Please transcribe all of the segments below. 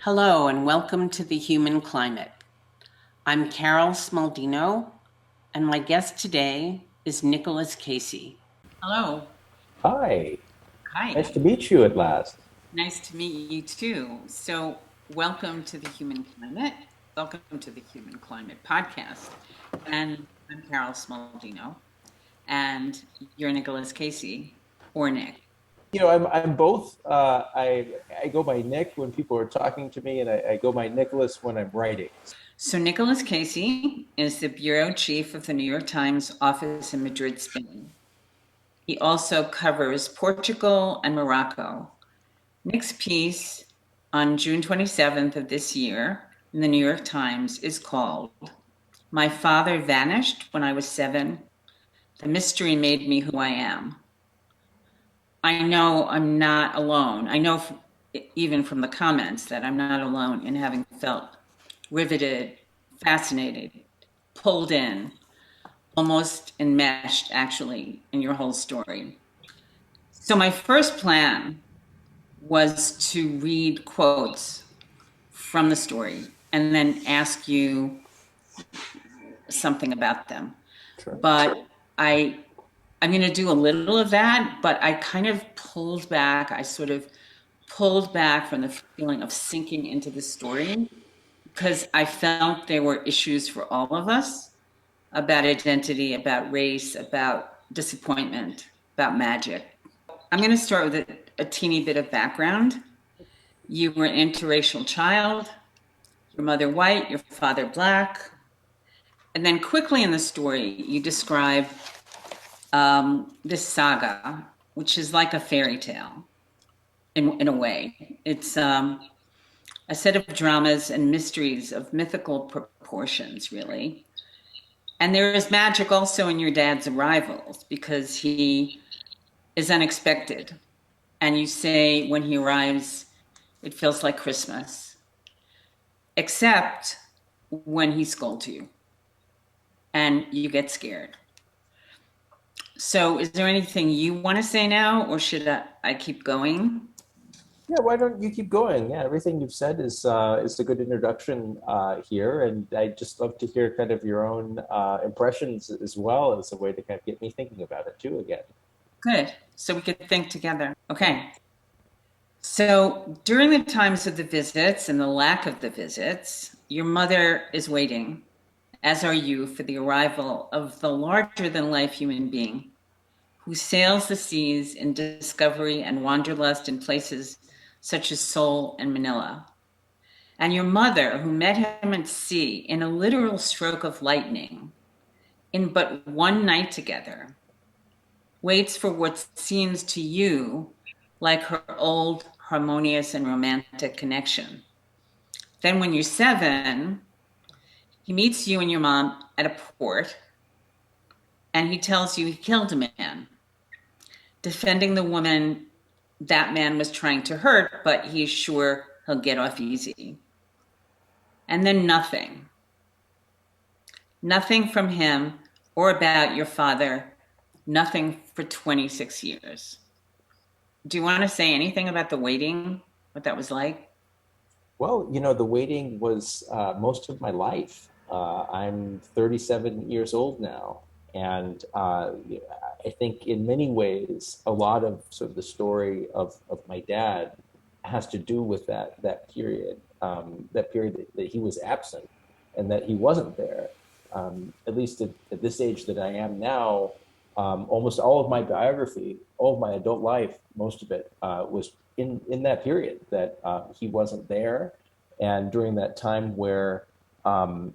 Hello and welcome to The Human Climate. I'm Carol Smaldino, and my guest today is Nicholas Casey. Hello. Hi, Hi. nice to meet you at last. Nice to meet you too. So, welcome to The Human Climate. Welcome to The Human Climate podcast. And I'm Carol Smaldino, and you're Nicholas Casey, or Nick. I'm both. I go by Nick when people are talking to me, and I go by Nicholas when I'm writing. So, Nicholas Casey is the Bureau Chief of the New York Times office in Madrid, Spain. He also covers Portugal and Morocco. Nick's piece on June 27th of this year in the New York Times is called My Father Vanished When I Was 7. The Mystery Made Me Who I Am. I know I'm not alone. I know even from the comments that I'm not alone in having felt riveted, fascinated, pulled in, almost enmeshed actually in your whole story. So my first plan was to read quotes from the story and then ask you something about them. Sure. But I I'm going to do a little of that, but I kind of pulled back. I sort of pulled back from the feeling of sinking into the story because I felt there were issues for all of us about identity, about race, about disappointment, about magic. I'm going to start with a teeny bit of background. You were an interracial child, your mother white, your father black. And then quickly in the story, you describe this saga, which is like a fairy tale in a way. It's a set of dramas and mysteries of mythical proportions, really. And there is magic also in your dad's arrivals because he is unexpected. And you say when he arrives, it feels like Christmas, except when he scolds you and you get scared. So, is there anything you want to say now, or should I keep going? Yeah, why don't you keep going? Yeah, everything you've said is a good introduction here, and I just love to hear kind of your own impressions as well as a way to kind of get me thinking about it too again. Good. So we could think together. Yeah. Okay. So, during the times of the visits and the lack of the visits, your mother is waiting, as are you, for the arrival of the larger than life human being who sails the seas in discovery and wanderlust in places such as Seoul and Manila. And your mother, who met him at sea in a literal stroke of lightning, in but one night together, waits for what seems to you like her old, harmonious, and romantic connection. Then, when you're 7, he meets you and your mom at a port and he tells you he killed a man, defending the woman that man was trying to hurt, but he's sure he'll get off easy. And then nothing. Nothing from him or about your father. Nothing for 26 years. Do you want to say anything about the waiting? What that was like? Well, the waiting was most of my life. I'm 37 years old now, and I think in many ways, a lot of sort of the story of my dad has to do with that period that he was absent and that he wasn't there. At least at this age that I am now, almost all of my biography, all of my adult life, most of it was in that period that he wasn't there, and during that time where um,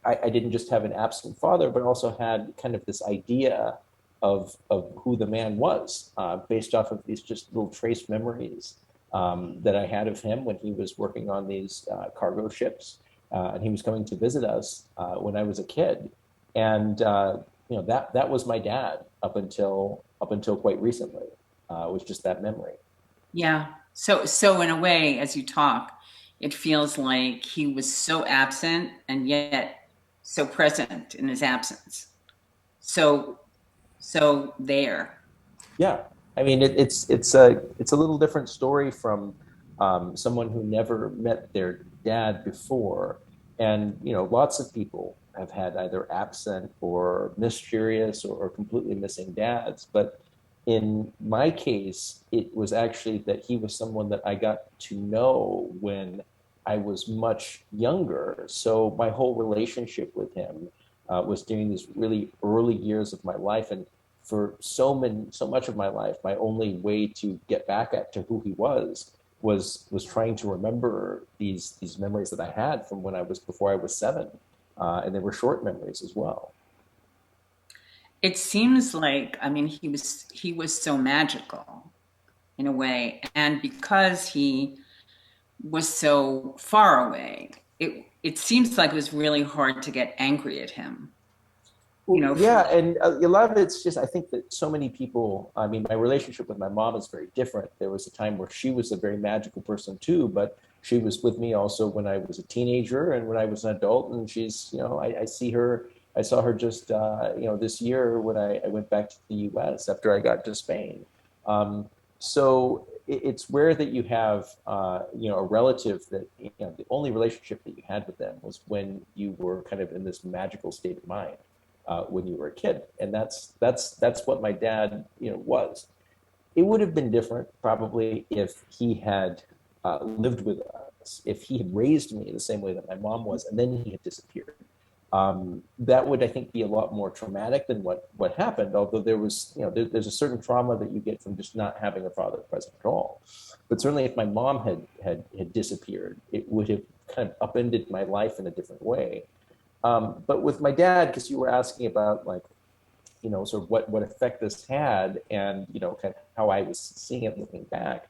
I didn't just have an absent father, but also had kind of this idea of who the man was, based off of these just little trace memories that I had of him when he was working on these cargo ships, and he was coming to visit us when I was a kid, and that was my dad up until quite recently, was just that memory. Yeah. So in a way, as you talk, it feels like he was so absent and yet so present in his absence. So there. Yeah, I mean it's a little different story from someone who never met their dad before. And, lots of people have had either absent or mysterious or completely missing dads. But in my case, it was actually that he was someone that I got to know when I was much younger. So my whole relationship with him was during these really early years of my life. And for so much of my life, my only way to get back at to who he was trying to remember these memories that I had from when I was before I was 7, and they were short memories as well. It seems like, I mean, he was so magical in a way, and because he was so far away, it seems like it was really hard to get angry at him, Well, for yeah, and a lot of it's just I think that so many people. I mean, my relationship with my mom is very different. There was a time where she was a very magical person too, but she was with me also when I was a teenager and when I was an adult. And she's, I see her. I saw her just, this year when I went back to the U.S. after I got to Spain. So it's rare that you have, a relative that, the only relationship that you had with them was when you were kind of in this magical state of mind when you were a kid, and that's what my dad, was. It would have been different probably if he had lived with us, if he had raised me the same way that my mom was, and then he had disappeared. That would, I think, be a lot more traumatic than what happened. Although there was, there's a certain trauma that you get from just not having a father present at all. But certainly, if my mom had disappeared, it would have kind of upended my life in a different way. But with my dad, because you were asking about like, sort of what effect this had, and kind of how I was seeing it looking back.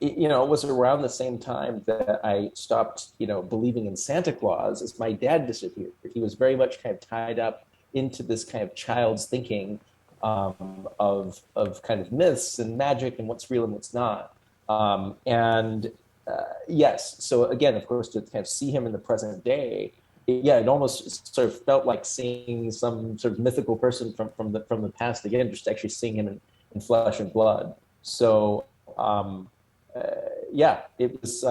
It was around the same time that I stopped, believing in Santa Claus as my dad disappeared. He was very much kind of tied up into this kind of child's thinking of kind of myths and magic and what's real and what's not. And yes, so again, of course, to kind of see him in the present day, yeah, it almost sort of felt like seeing some sort of mythical person from the past again, just actually seeing him in flesh and blood. So uh, yeah, it was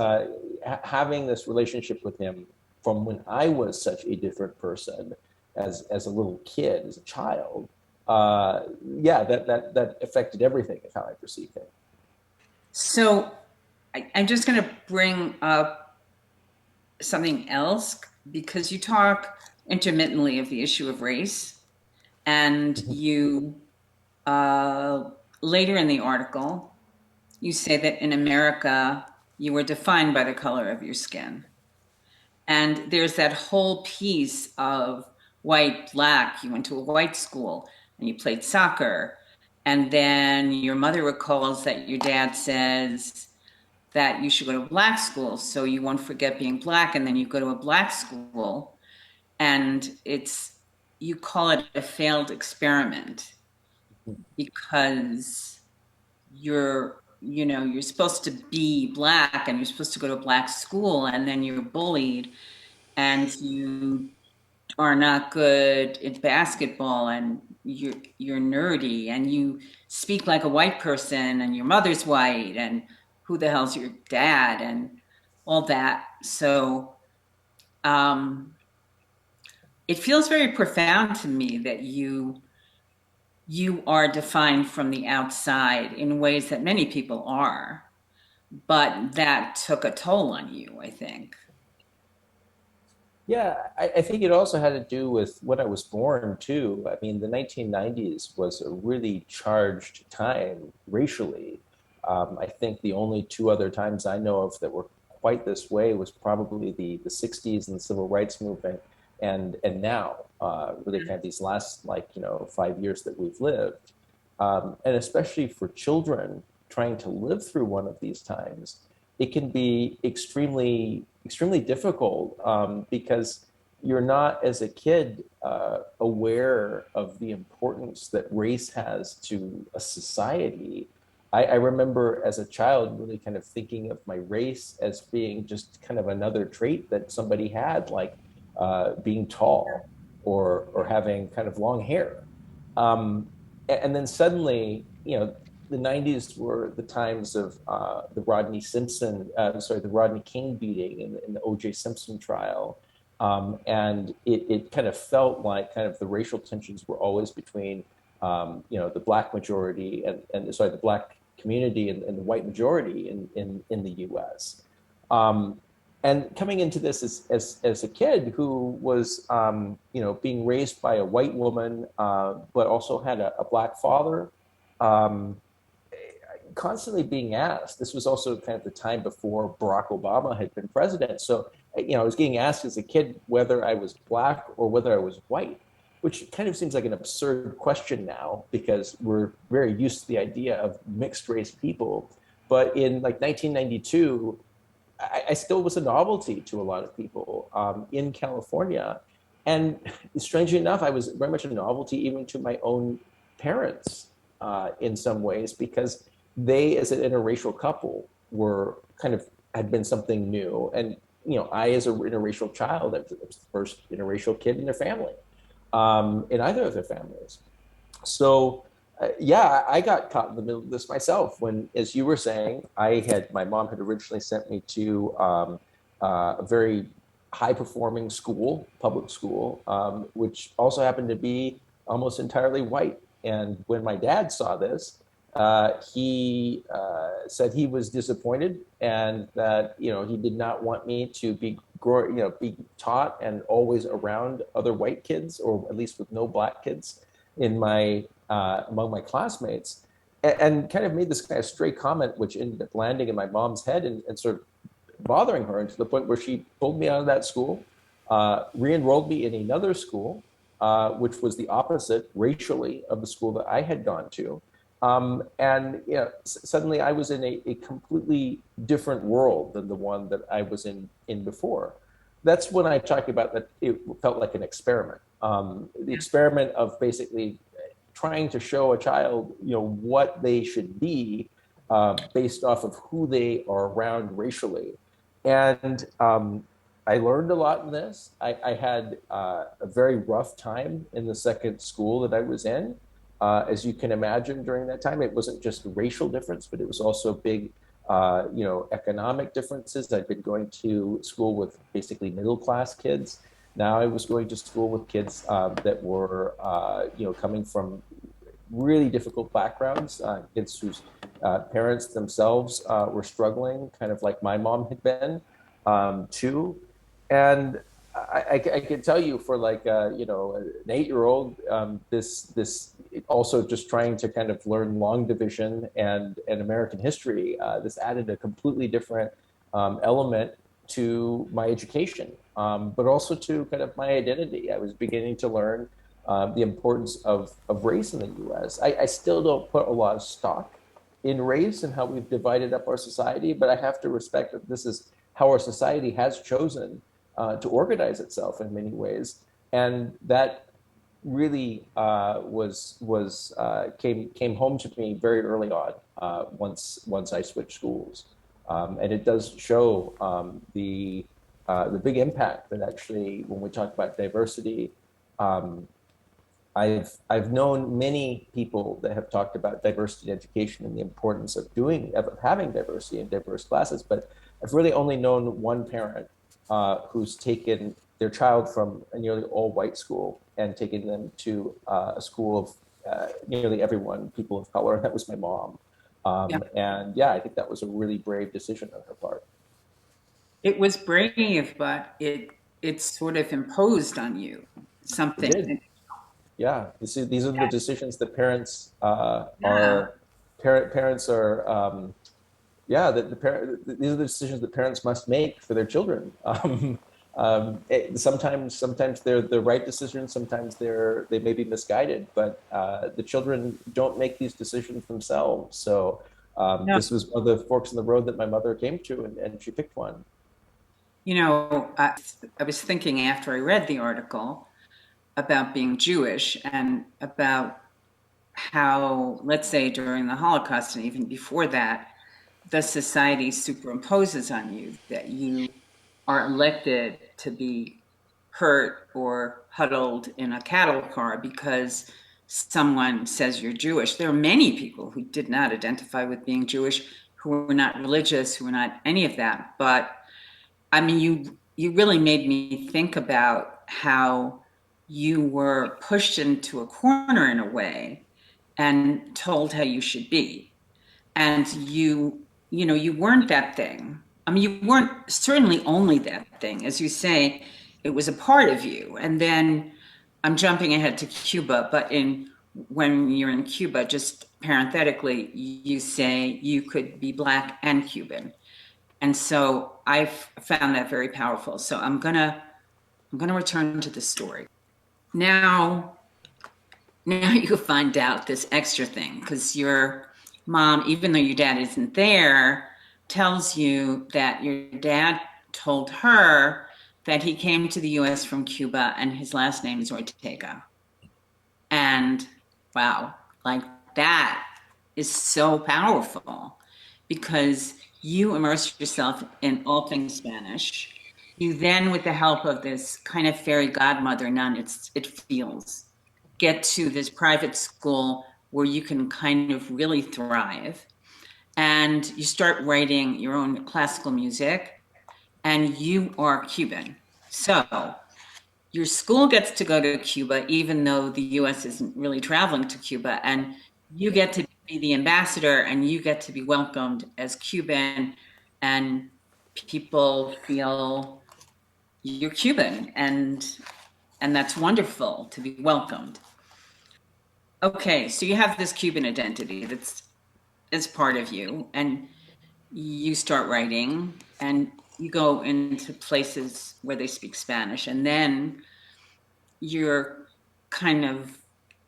having this relationship with him from when I was such a different person as a little kid, as a child. Yeah, that affected everything of how I perceived him. so I'm just going to bring up something else because you talk intermittently of the issue of race, and Mhm. you later in the article you say that in America you were defined by the color of your skin. And there's that whole piece of white, black. You went to a white school and you played soccer. And then your mother recalls that your dad says that you should go to black school so you won't forget being black. And then you go to a black school and you call it a failed experiment because you're supposed to be black and you're supposed to go to a black school, and then you're bullied and you are not good at basketball and you're nerdy and you speak like a white person and your mother's white and who the hell's your dad and all that. So it feels very profound to me that you are defined from the outside in ways that many people are, but that took a toll on you, I think. Yeah, I think it also had to do with when I was born too. I mean, the 1990s was a really charged time racially. I think the only two other times I know of that were quite this way was probably the 60s and the civil rights movement, and now really kind of these last, like, 5 years that we've lived. And especially for children trying to live through one of these times, it can be extremely difficult, because you're not, as a kid, aware of the importance that race has to a society. I remember as a child really kind of thinking of my race as being just kind of another trait that somebody had, like being tall or having kind of long hair. Um, and then suddenly, the 90s were the times of the the Rodney King beating in the O.J. Simpson trial. And it kind of felt like kind of the racial tensions were always between, the black majority the black community and the white majority in the U.S. Um, and coming into this as a kid who was, being raised by a white woman, but also had a black father, um, constantly being asked. This was also kind of the time before Barack Obama had been president. So, I was getting asked as a kid whether I was black or whether I was white, which kind of seems like an absurd question now because we're very used to the idea of mixed race people. But in like 1992, I still was a novelty to a lot of people in California. And strangely enough, I was very much a novelty even to my own parents in some ways because they, as an interracial couple, were kind of had been something new. And, I, as an interracial child, I was the first interracial kid in their family, in either of their families. So, yeah, I got caught in the middle of this myself when, as you were saying, my mom had originally sent me to a very high performing school, public school, which also happened to be almost entirely white. And when my dad saw this, he said he was disappointed and that, he did not want me to be taught and always around other white kids, or at least with no black kids in my among my classmates, and kind of made this kind of stray comment, which ended up landing in my mom's head and sort of bothering her, and to the point where she pulled me out of that school, re-enrolled me in another school, which was the opposite racially of the school that I had gone to. And suddenly I was in a completely different world than the one that I was in before. That's when I talk about that it felt like an experiment. The experiment of basically trying to show a child, what they should be based off of who they are around racially. And I learned a lot in this. I had a very rough time in the second school that I was in. As you can imagine, during that time, it wasn't just racial difference, but it was also big, economic differences. I'd been going to school with basically middle class kids. Now I was going to school with kids that were, coming from really difficult backgrounds, kids whose parents themselves were struggling, kind of like my mom had been too. And I can tell you for like an 8-year-old, this also just trying to kind of learn long division and American history. This added a completely different element to my education, but also to kind of my identity. I was beginning to learn the importance of race in the U.S. I still don't put a lot of stock in race and how we've divided up our society, but I have to respect that this is how our society has chosen to organize itself in many ways, and that really came home to me very early on once I switched schools, and it does show the big impact that actually when we talk about diversity. Um, I've known many people that have talked about diversity in education and the importance of having diversity in diverse classes, but I've really only known one parent who's taken their child from a nearly all white school and taken them to a school of nearly everyone, people of color, and that was my mom. Yeah. And yeah, I think that was a really brave decision on her part. It was brave, but it sort of imposed on you It something. did. Yeah, these are the decisions that Yeah. parents are yeah, these are the decisions that parents must make for their children. Sometimes they're the right decisions, sometimes they may be misguided, but the children don't make these decisions themselves. So No. this was one of the forks in the road that my mother came to, and she picked one. I was thinking after I read the article about being Jewish and about how, let's say, during the Holocaust and even before that, the society superimposes on you that you are elected to be hurt or huddled in a cattle car because someone says you're Jewish. There are many people who did not identify with being Jewish, who were not religious, who were not any of that. But I mean, you really made me think about how you were pushed into a corner in a way and told how you should be. And you weren't that thing. I mean, you weren't certainly only that thing. As you say, it was a part of you. And then I'm jumping ahead to Cuba, but when you're in Cuba, just parenthetically, you say you could be Black and Cuban. And so I've found that very powerful. So I'm gonna return to the story. Now now you find out this extra thing because your mom, even though your dad isn't there, tells you that your dad told her that he came to the US from Cuba and his last name is Ortega. And wow, like that is so powerful because you immerse yourself in all things Spanish. You then, with the help of this kind of fairy godmother nun, it feels, get to this private school where you can kind of really thrive. And you start writing your own classical music, and you are Cuban. So your school gets to go to Cuba, even though the US isn't really traveling to Cuba, and you get to be the ambassador and you get to be welcomed as Cuban, and people feel you're Cuban, and that's wonderful to be welcomed. Okay, so you have this Cuban identity that's is part of you, and you start writing, and you go into places where they speak Spanish, and then you're kind of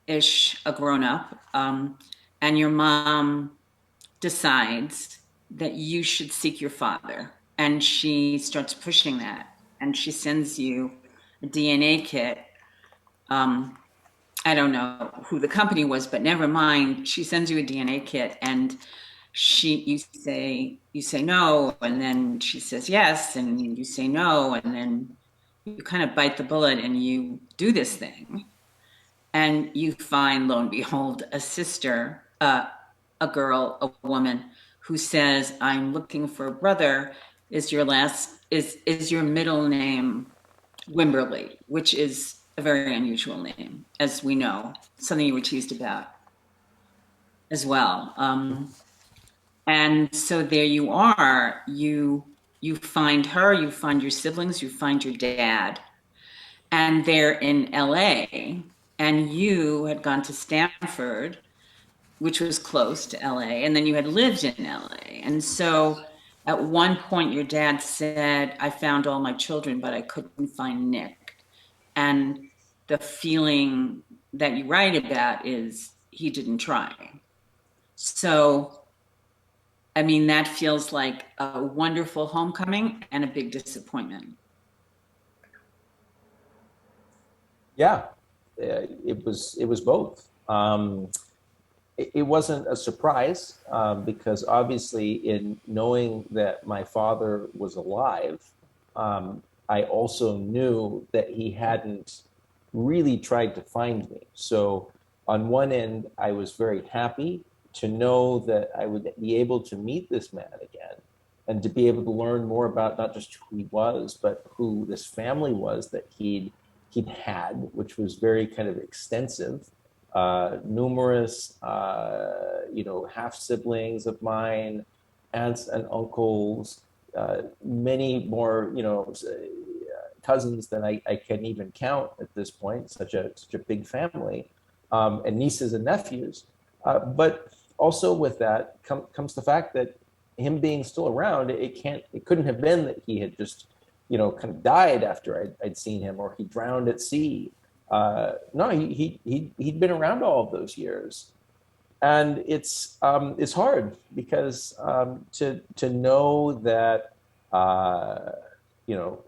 ish a grown up, and your mom decides that you should seek your father, and she starts pushing that, and she sends you a DNA kit. Um, I don't know who the company was, but never mind. She sends you a DNA kit, and you say no, and then she says yes, and you say no, and then you kind of bite the bullet and you do this thing, and you find, lo and behold, a sister, a girl, a woman who says, "I'm looking for a brother. Is your middle name Wimberly?" Which is a very unusual name, as we know, something you were teased about as well. And so there you are. You find her, you find your siblings, you find your dad, and they're in LA, and you had gone to Stanford, which was close to LA, and then you had lived in LA. And so at one point, your dad said, "I found all my children, but I couldn't find Nick." And the feeling that you write about is he didn't try. So, I mean, that feels like a wonderful homecoming and a big disappointment. Yeah, it was both. It wasn't a surprise because obviously, in knowing that my father was alive, I also knew that he hadn't really tried to find me. So, on one end, I was very happy to know that I would be able to meet this man again and to be able to learn more about not just who he was, but who this family was that he'd had, which was very kind of extensive, numerous, half siblings of mine, aunts and uncles, many more, cousins than I can even count at this point. Such a big family, and nieces and nephews. But also with that comes the fact that him being still around, it couldn't have been that he had just kind of died after I'd seen him, or he drowned at sea. No, he'd been around all of those years, and it's hard because to know that you know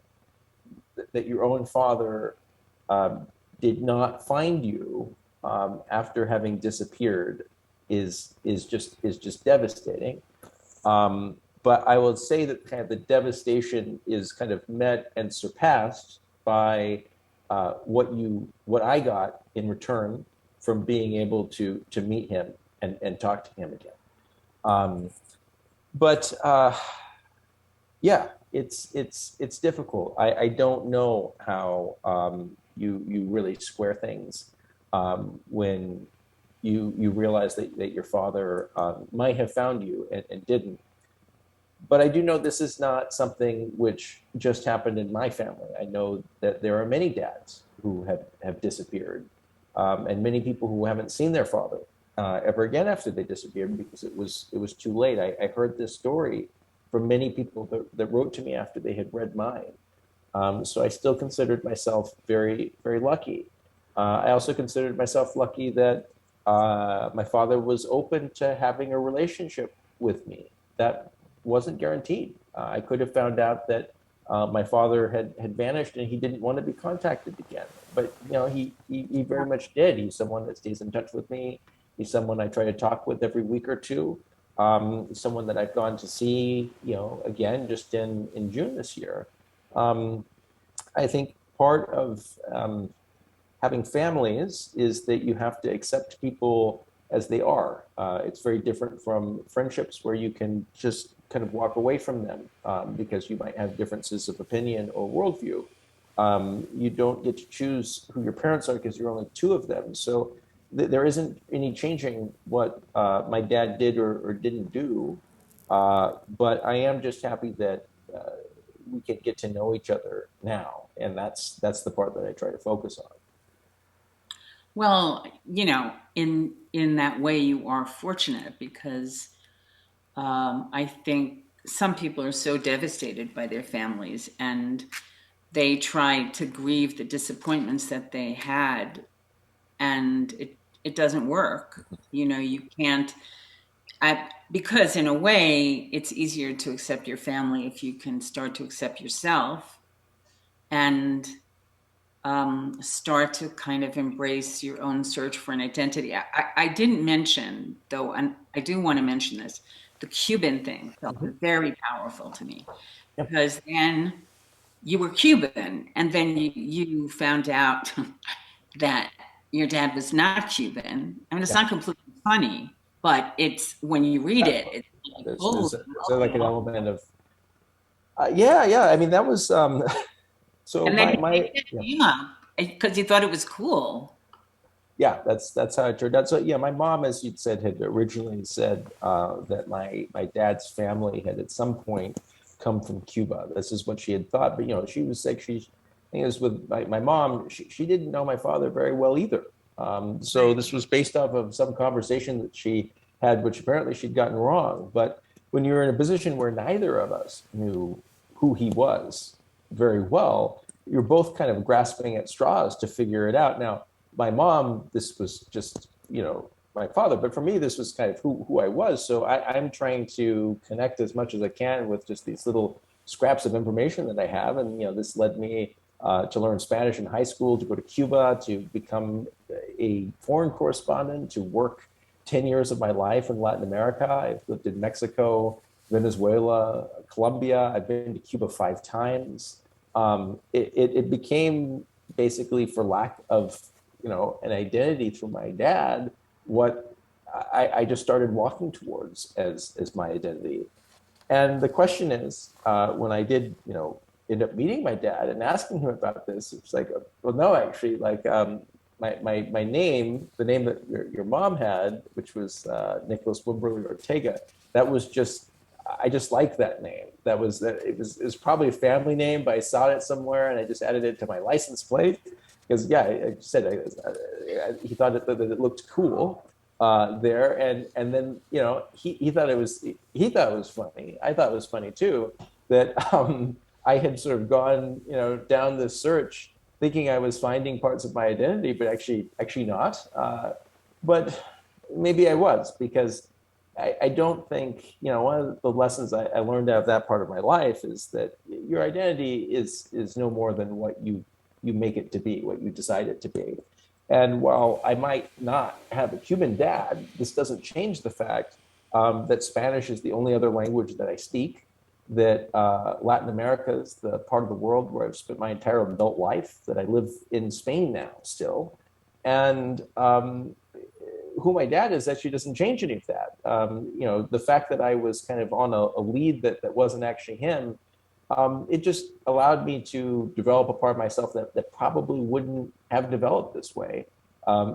that your own father um, did not find you after having disappeared is just devastating. But I will say that kind of the devastation is kind of met and surpassed by what I got in return from being able to meet him and talk to him again. Um, but yeah, it's difficult. I don't know how you really square things when you realize that your father might have found you and didn't. But I do know this is not something which just happened in my family. I know that there are many dads who have disappeared, and many people who haven't seen their father ever again after they disappeared because it was too late. I heard this story from many people that wrote to me after they had read mine. So I still considered myself very, very lucky. I also considered myself lucky that my father was open to having a relationship with me. That wasn't guaranteed. I could have found out that my father had vanished and he didn't want to be contacted again. But he very much did. He's someone that stays in touch with me. He's someone I try to talk with every week or two. Someone that I've gone to see, again just in June this year. Um, I think part of having families is that you have to accept people as they are. It's very different from friendships where you can just kind of walk away from them because you might have differences of opinion or worldview. You don't get to choose who your parents are because you're only two of them. So there isn't any changing what my dad did or didn't do. But I am just happy that we can get to know each other now, and that's the part that I try to focus on. Well, in that way, you are fortunate because I think some people are so devastated by their families and they try to grieve the disappointments that they had, and it doesn't work. You can't. Because in a way, it's easier to accept your family if you can start to accept yourself and start to kind of embrace your own search for an identity. I didn't mention, though, and I do want to mention this, the Cuban thing felt Mhm. very powerful to me Yeah, because then you were Cuban and then you found out that your dad was not Cuban. I mean, it's yeah. not completely funny, but it's when you read Yeah. it, it's like, There's oh, like an element of yeah, yeah. I mean, that was so and then my he my picked that yeah. name up because he thought it was cool. Yeah, that's how it turned out. So yeah, my mom, as you'd said, had originally said that my dad's family had at some point come from Cuba. This is what she had thought, but she was like I think it was with my mom. She didn't know my father very well either. So this was based off of some conversation that she had, which apparently she'd gotten wrong. But when you're in a position where neither of us knew who he was very well, you're both kind of grasping at straws to figure it out. Now my mom, this was just, my father, but for me, this was kind of who I was. So I'm trying to connect as much as I can with just these little scraps of information that I have. And, this led me to learn Spanish in high school, to go to Cuba, to become a foreign correspondent, to work 10 years of my life in Latin America. I've lived in Mexico, Venezuela, Colombia. I've been to Cuba 5 times. It became basically, for lack of an identity through my dad, what I just started walking towards as my identity. And the question is, when I did, end up meeting my dad and asking him about this, it's like, well, no, actually, like my name, the name that your mom had, which was Nicholas Wimberly Ortega, that was just, I just liked that name. It was probably a family name, but I saw it somewhere and I just added it to my license plate because, yeah, I said he thought that it looked cool there, and then he thought it was funny. I thought it was funny too that I had sort of gone down this search thinking I was finding parts of my identity, but actually not. But maybe I was because I don't think one of the lessons I learned out of that part of my life is that your identity is no more than what you make it to be, what you decide it to be. And while I might not have a Cuban dad, this doesn't change the fact that Spanish is the only other language that I speak, that Latin America is the part of the world where I've spent my entire adult life, that I live in Spain now still. And who my dad is actually doesn't change any of that. You know, the fact that I was kind of on a lead that wasn't actually him, it just allowed me to develop a part of myself that probably wouldn't have developed this way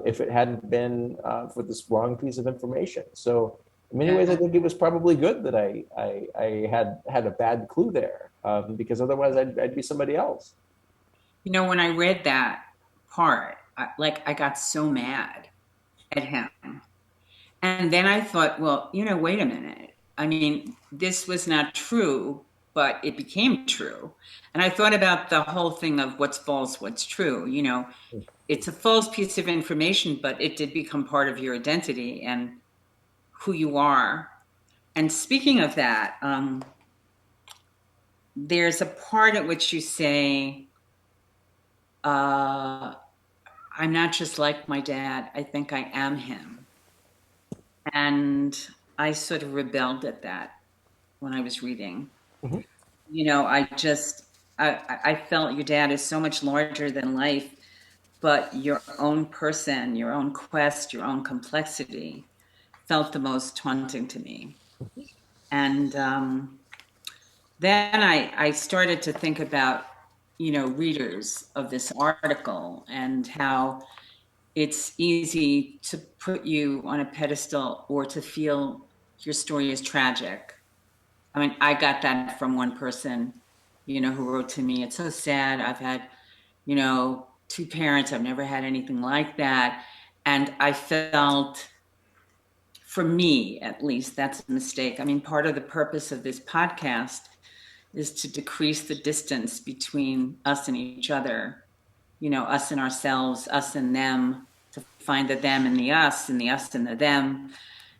if it hadn't been for this wrong piece of information. So in many ways, I Yeah. think it was probably good that I had a bad clue there because otherwise I'd be somebody else. You know, when I read that part, I got so mad at him. And then I thought, well, wait a minute. I mean, this was not true, but it became true. And I thought about the whole thing of what's false, what's true. It's a false piece of information, but it did become part of your identity and who you are. And speaking of that, there's a part at which you say, uh, I'm not just like my dad, I think I am him. And I sort of rebelled at that when I was reading. Mhm. I just I felt your dad is so much larger than life, but your own person, your own quest, your own complexity felt the most haunting to me. And then I started to think about, readers of this article and how it's easy to put you on a pedestal or to feel your story is tragic. I mean, I got that from one person, who wrote to me, it's so sad. I've had, two parents. I've never had anything like that. And I felt, for me at least, that's a mistake. I mean, part of the purpose of this podcast is to decrease the distance between us and each other, us and ourselves, us and them, to find the them and the us and the them.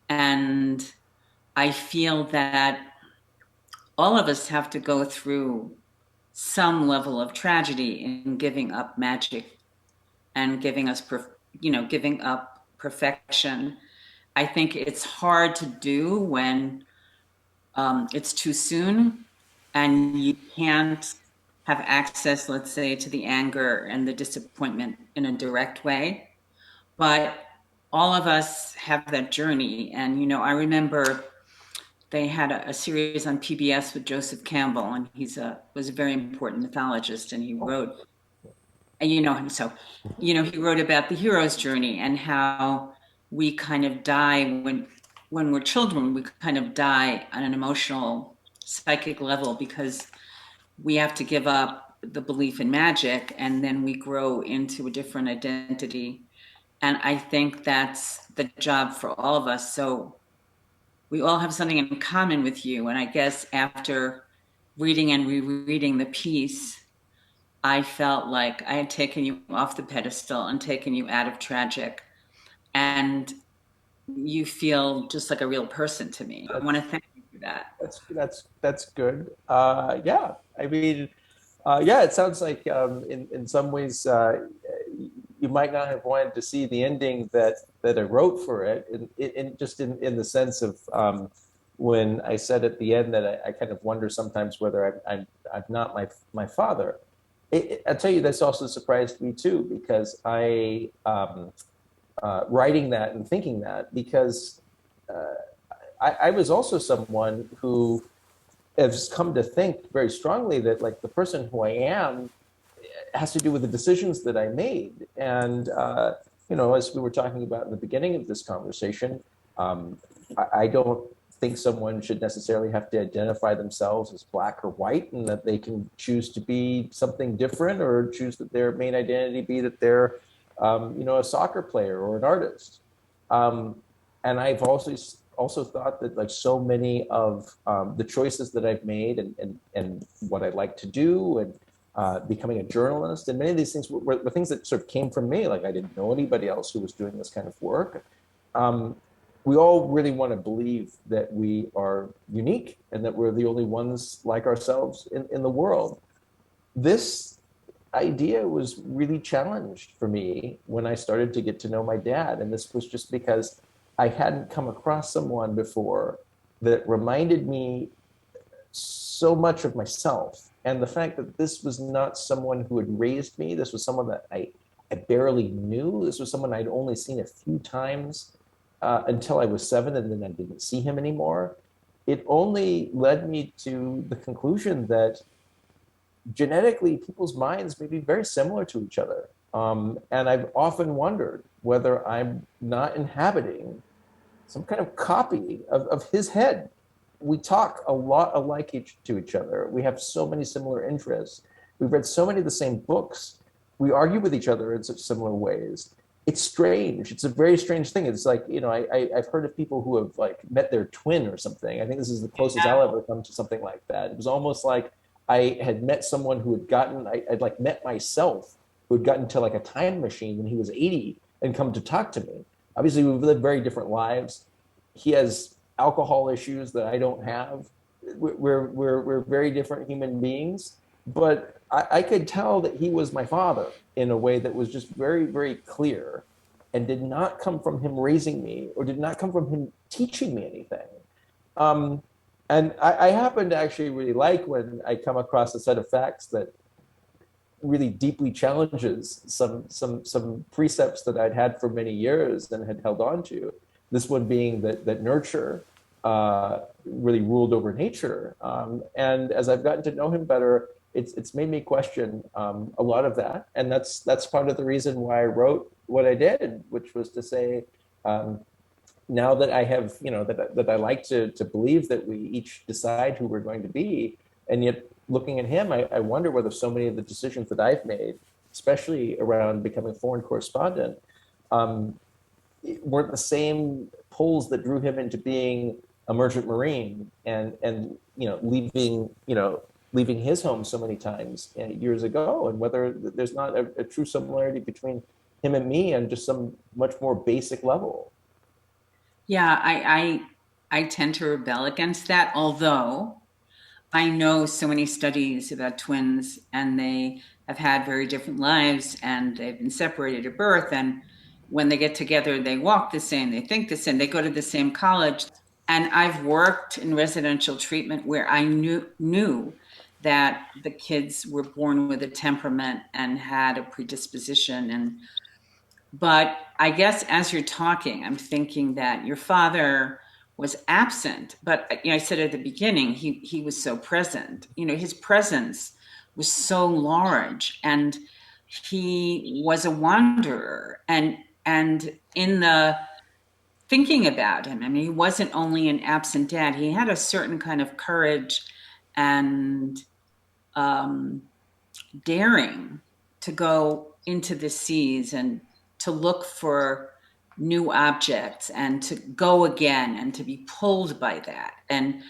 And I feel that all of us have to go through some level of tragedy in giving up magic and giving up perfection. I think it's hard to do when it's too soon and you can't have access, let's say, to the anger and the disappointment in a direct way. But all of us have that journey. And, I remember they had a series on PBS with Joseph Campbell, and was a very important mythologist, and he Oh, wrote, and you know him, so he wrote about the hero's journey and how we kind of die when we're children. We kind of die on an emotional, psychic level because we have to give up the belief in magic, and then we grow into a different identity. And I think that's the job for all of us. So we all have something in common with you. And I guess after reading and rereading the piece, I felt like I had taken you off the pedestal and taken you out of tragic. And you feel just like a real person to me. I want to that's thank you for that. that's good. Yeah, I mean, yeah, it sounds like in some ways you might not have wanted to see the ending that I wrote for it, in the sense of when I said at the end that I kind of wonder sometimes whether I'm not my father. I'll tell you, this also surprised me too because writing that and thinking that because uh, I was also someone who has come to think very strongly that like the person who I am has to do with the decisions that I made. And, as we were talking about in the beginning of this conversation, um, I don't think someone should necessarily have to identify themselves as black or white and that they can choose to be something different or choose that their main identity be that they're, a soccer player or an artist. Um, and I've also thought that like so many of the choices that I've made and what I like to do and becoming a journalist and many of these things were things that sort of came from me. Like I didn't know anybody else who was doing this kind of work. Um, we all really want to believe that we are unique and that we're the only ones like ourselves in the world. This idea was really challenged for me when I started to get to know my dad. And this was just because I hadn't come across someone before that reminded me so much of myself. And the fact that this was not someone who had raised me, this was someone that I barely knew. This was someone I'd only seen a few times until I was 7, and then I didn't see him anymore. It only led me to the conclusion that genetically people's minds may be very similar to each other. And I've often wondered whether I'm not inhabiting some kind of copy of his head. We talk a lot alike to each other. We have so many similar interests. We've read so many of the same books. We argue with each other in such similar ways. It's strange. It's a very strange thing. It's like, I've heard of people who have like met their twin or something. I think this is the closest I'll ever come to something like that. It was almost like I had met someone who had I'd like met myself, who had gotten to like a time machine when he was 80 and come to talk to me. Obviously, we've lived very different lives. He has alcohol issues that I don't have. We're very different human beings, but I could tell that he was my father in a way that was just very, very clear and did not come from him raising me or did not come from him teaching me anything. Um, and I happen to actually really like when I come across a set of facts that really deeply challenges some precepts that I'd had for many years and had held on to. This one being that nurture really ruled over nature. And as I've gotten to know him better, it's made me question a lot of that, and that's part of the reason why I wrote what I did, which was to say, now that I have, that I like to believe that we each decide who we're going to be, and yet looking at him, I wonder whether so many of the decisions that I've made, especially around becoming a foreign correspondent, um, weren't the same pulls that drew him into being a merchant marine and leaving his home so many times years ago, and whether there's not a true similarity between him and me on just some much more basic level. Yeah, I tend to rebel against that, although I know so many studies about twins and they have had very different lives and they've been separated at birth. And when they get together, they walk the same, they think the same, they go to the same college. And I've worked in residential treatment where I knew that the kids were born with a temperament and had a predisposition. But I guess as you're talking, I'm thinking that your father was absent, but I said at the beginning, he was so present. His presence was so large, and he was a wanderer. And in the thinking about him, I mean, he wasn't only an absent dad; he had a certain kind of courage and um, daring to go into the seas and to look for new objects and to go again and to be pulled by that. And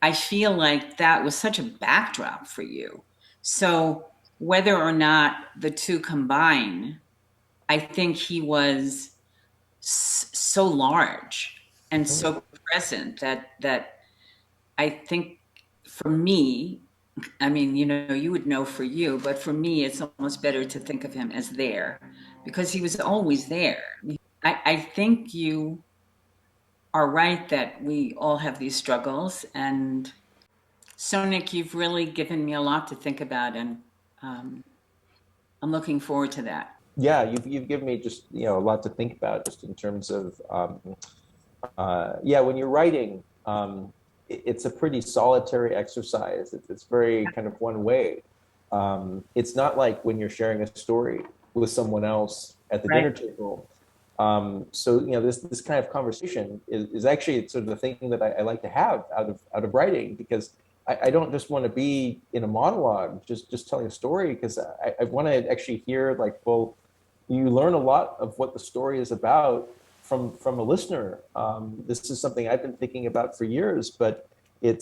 I feel like that was such a backdrop for you. So whether or not the two combine, I think he was so large and Mhm. so present that I think for me, I mean, you would know for you, but for me, it's almost better to think of him as there because he was always there. I think you are right that we all have these struggles. And so, Nick, you've really given me a lot to think about, and um, I'm looking forward to that. Yeah, you've given me just a lot to think about, just in terms of yeah, when you're writing, it's a pretty solitary exercise. It's very kind of one way. It's not like when you're sharing a story with someone else at the Right. dinner table. So this kind of conversation is actually sort of the thing that I like to have out of writing, because I don't just want to be in a monologue, just telling a story, because I want to actually hear, like, well, you learn a lot of what the story is about from a listener. This is something I've been thinking about for years, but yeah,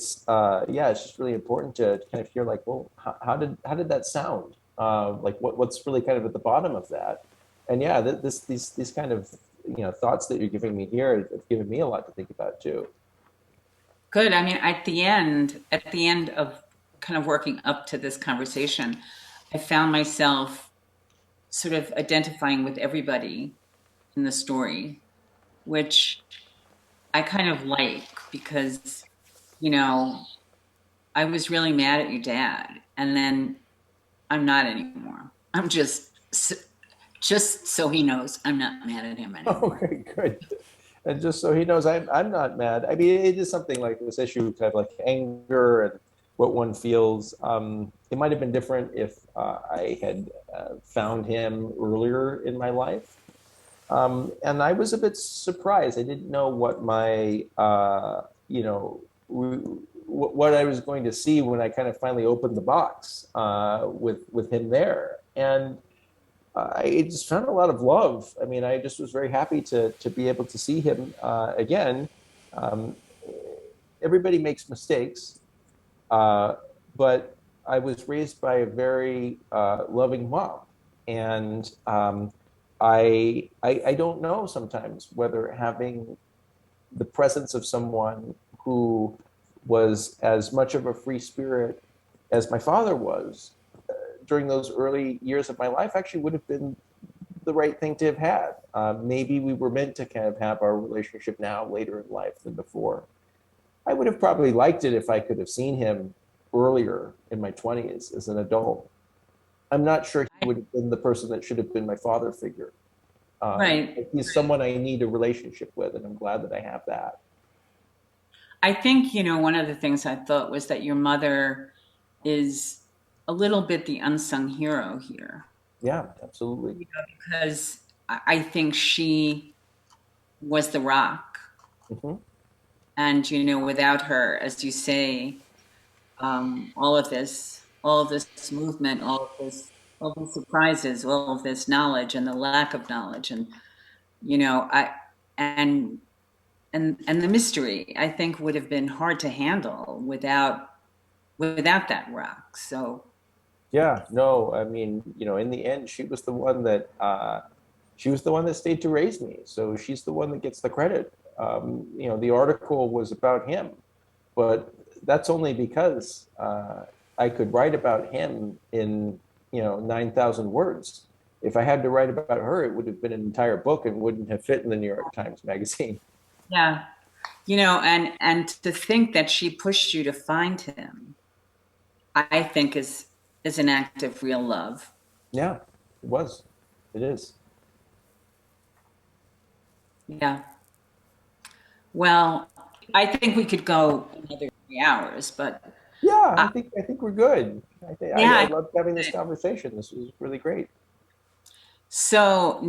it's just really important to kind of hear, like, well, how did that sound? Like, what's really kind of at the bottom of that? And yeah, these kind of thoughts that you're giving me here have given me a lot to think about too. Good. I mean, at the end of kind of working up to this conversation, I found myself sort of identifying with everybody in the story, which I kind of like because, you know, I was really mad at your dad, and then I'm not anymore. I'm just Just so he knows, I'm not mad at him anymore. Okay, good. And just so he knows, I'm not mad. I mean, it is something like this issue, kind of like anger and what one feels. It might have been different if I had found him earlier in my life. And I was a bit surprised. I didn't know what my, what I was going to see when I kind of finally opened the box with him there. And I just found a lot of love. I mean, I just was very happy to be able to see him again. Um, Everybody makes mistakes, uh, but I was raised by a very loving mom, and I don't know sometimes whether having the presence of someone who was as much of a free spirit as my father was during those early years of my life actually would have been the right thing to have had. Maybe we were meant to kind of have our relationship now later in life than before. I would have probably liked it if I could have seen him earlier in my 20s as an adult. I'm not sure he would have been the person that should have been my father figure. Right. But he's someone I need a relationship with, and I'm glad that I have that. I think, one of the things I thought was that your mother is a little bit the unsung hero here. Yeah, absolutely. Because I think she was the rock. Hmm. And, without her, as you say, all of this movement, all these surprises, all of this knowledge and the lack of knowledge, and I and and the mystery, I think, would have been hard to handle without that rock. So Yeah, no, I mean, in the end, she was the one that stayed to raise me. So she's the one that gets the credit. The article was about him, but that's only because I could write about him in 9,000 words. If I had to write about her, it would have been an entire book and wouldn't have fit in the New York Times Magazine. yeah, and to think that she pushed you to find him, I think is an act of real love. Yeah, it was. It is. Yeah. Well, I think we could go another 3 hours, but Yeah, uh, I think we're good. I yeah. loved having this conversation. This was really great. So,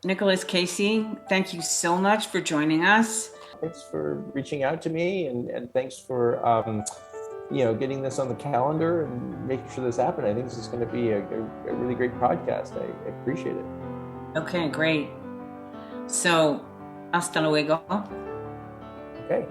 Nicholas Casey, thank you so much for joining us. Thanks for reaching out to me, and thanks for getting this on the calendar and making sure this happened. I think this is going to be a really great podcast. I appreciate it. Okay, great. So, hasta luego. Okay.